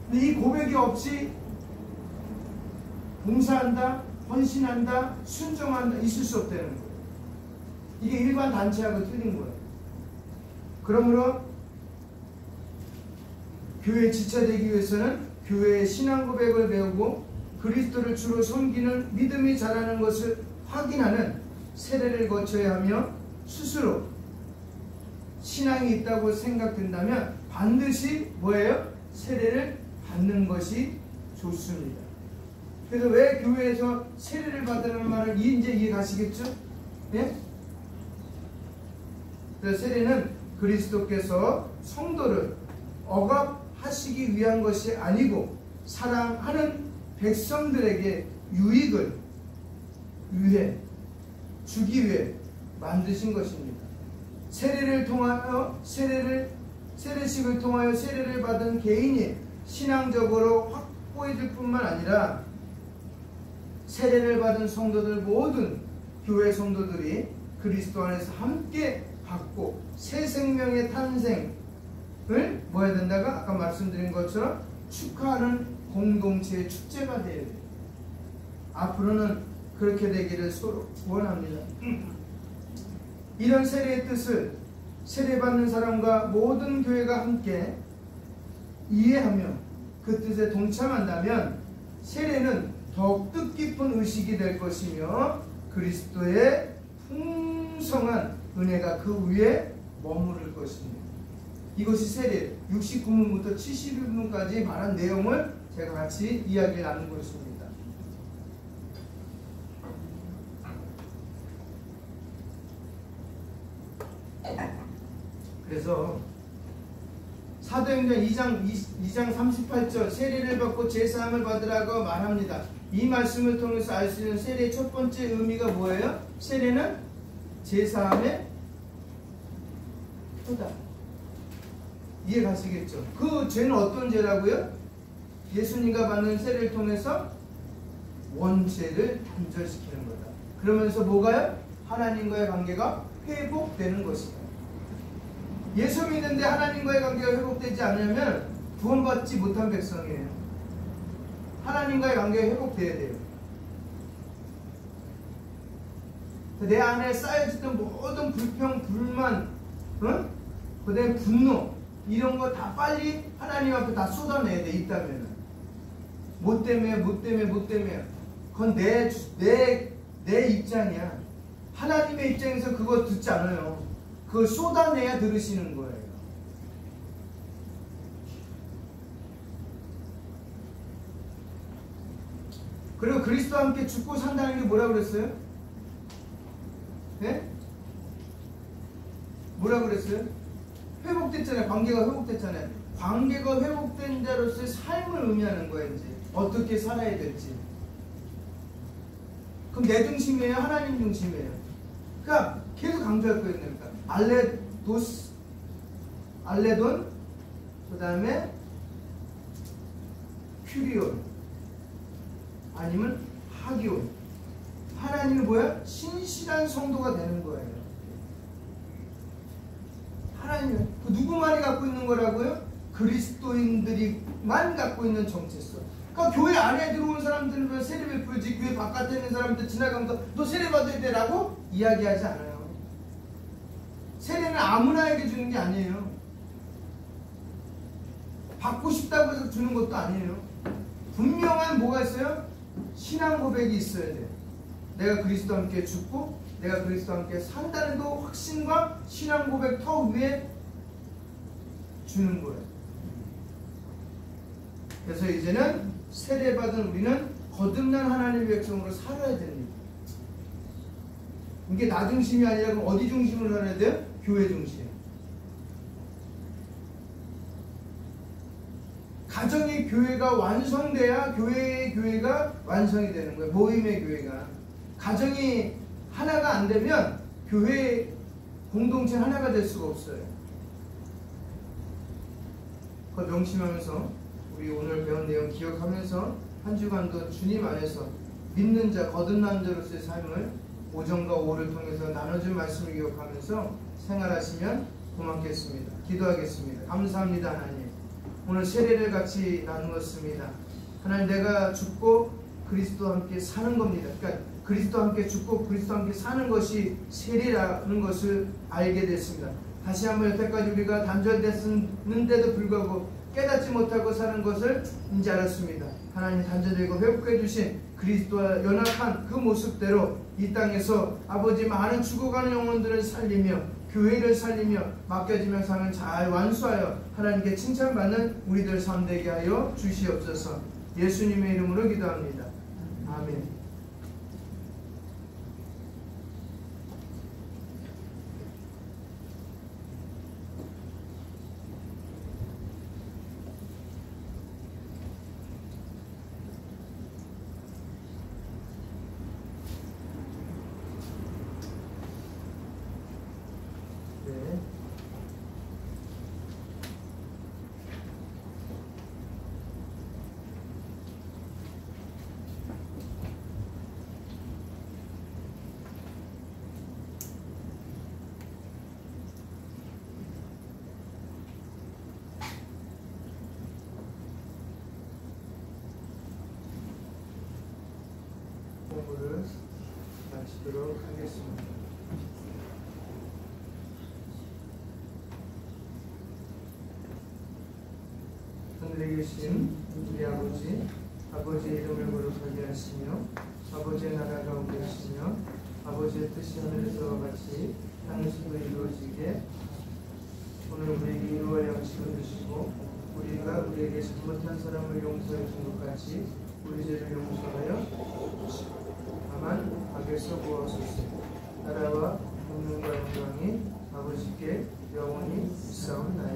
근데 이 고백이 없이 봉사한다, 헌신한다, 순종한다 있을 수 없다는 거예요. 이게 일반 단체하고 틀린 거예요. 그러므로 교회에 지체되기 위해서는 교회의 신앙 고백을 배우고 그리스도를 주로 섬기는 믿음이 자라는 것을 확인하는 세례를 거쳐야 하며 스스로 신앙이 있다고 생각된다면 반드시 뭐예요? 세례를 받는 것이 좋습니다. 그래서 왜 교회에서 세례를 받으라는 말을 이제 이해 가시겠죠? 예? 그래서 세례는 그리스도께서 성도를 억압하시기 위한 것이 아니고 사랑하는 백성들에게 유익을 위해 주기 위해 만드신 것입니다. 세례식을 통하여 세례를 받은 개인이 신앙적으로 확고해질 뿐만 아니라 세례를 받은 성도들 모든 교회 성도들이 그리스도 안에서 함께 받고 새 생명의 탄생을 뭐 해야 된다가 아까 말씀드린 것처럼 축하하는 공동체의 축제가 되어야 돼요. 앞으로는 그렇게 되기를 서로 원합니다. 이런 세례의 뜻을 세례받는 사람과 모든 교회가 함께 이해하며 그 뜻에 동참한다면 세례는 더욱 뜻깊은 의식이 될 것이며 그리스도의 풍성한 은혜가 그 위에 머무를 것입니다. 이것이 세례 69문부터 71문까지 말한 내용을 제가 같이 이야기를 나누고 있습니다. 그래서 사도행전 2장 38절 세례를 받고 제사함을 받으라고 말합니다. 이 말씀을 통해서 알 수 있는 세례의 첫 번째 의미가 뭐예요? 세례는 제사함의 표다. 이해 가시겠죠? 그 죄는 어떤 죄라고요? 예수님과 받는 세례를 통해서 원죄를 단절시키는 거다. 그러면서 뭐가요? 하나님과의 관계가 회복되는 것이다. 예수 믿는데 하나님과의 관계가 회복되지 않으면 구원받지 못한 백성이에요. 하나님과의 관계가 회복돼야 돼요. 내 안에 쌓여있던 모든 불평, 불만, 그 다음에 분노 이런 거 다 빨리 하나님 앞에 다 쏟아내야 돼. 있다면 못 때문에 그건 내 입장이야. 하나님의 입장에서 그거 듣지 않아요. 그걸 쏟아내야 들으시는 거예요. 그리고 그리스도와 함께 죽고 산다는 게 뭐라고 그랬어요? 네? 뭐라고 그랬어요? 회복됐잖아요. 관계가 회복됐잖아요. 관계가 회복된 자로서의 삶을 의미하는 거예요. 이제 어떻게 살아야 될지. 그럼 내 중심이에요? 하나님 중심이에요? 그러니까 계속 강조할 거예요. 그러니까 알레돈, 그 다음에 큐리온, 아니면 하기온. 하나님은 뭐야? 신실한 성도가 되는 거예요. 하나님은 그 누구만이 갖고 있는 거라고요? 그리스도인들이만 갖고 있는 정체성. 그러니까 교회 안에 들어온 사람들은 왜 세례 베풀지, 교회 바깥에 있는 사람들 지나가면서 너 세례 받아야 되라고 이야기하지 않아요. 세례는 아무나에게 주는 게 아니에요. 받고 싶다고 해서 주는 것도 아니에요. 분명한 뭐가 있어요? 신앙 고백이 있어야 돼요. 내가 그리스도와 함께 죽고 내가 그리스도와 함께 산다는 그 확신과 신앙 고백 터 위에 주는 거예요. 그래서 이제는 세례받은 우리는 거듭난 하나님의 백성으로 살아야 됩니다. 이게 나 중심이 아니라 그럼 어디 중심으로 살아야 돼요? 교회 중심. 가정의 교회가 완성돼야 교회가 완성이 되는 거예요. 모임의 교회가. 가정이 하나가 안 되면 교회 공동체 하나가 될 수가 없어요. 그걸 명심하면서 우리 오늘 배운 내용 기억하면서 한 주간도 주님 안에서 믿는 자, 거듭난 자로서의 삶을 오전과 오후를 통해서 나눠준 말씀을 기억하면서 생활하시면 고맙겠습니다. 기도하겠습니다. 감사합니다. 하나님, 오늘 세례를 같이 나누었습니다. 하나님, 내가 죽고 그리스도와 함께 사는 겁니다. 그러니까 그리스도와 함께 죽고 그리스도와 함께 사는 것이 세례라는 것을 알게 됐습니다. 다시 한번 여태까지 우리가 단절됐는데도 불구하고 깨닫지 못하고 사는 것을 이제 알았습니다. 하나님, 단절되고 회복해 주신 그리스도와 연합한 그 모습대로 이 땅에서 아버지 많은 죽어가는 영혼들을 살리며 교회를 살리며 맡겨지며 삶을 잘 완수하여 하나님께 칭찬받는 우리들 삶 되게 하여 주시옵소서. 예수님의 이름으로 기도합니다. 아멘. 읽도록 하겠습니다. 하늘에 계신 우리 아버지, 아버지의 이름을 거룩하게 하시며 아버지의 나라가 오게 하시며 아버지의 뜻이 하늘에서와 같이 땅에서도 이루어지게 오늘 우리에게 이루어야 양식을 주시고 우리가 우리에게 잘못한 사람을 용서해 준 것 같이 우리 죄를 용서하여 주시고 다만 악에서 구하소서. 나라와 권능과 영광이 아버지께 영원히 있사옵나이다.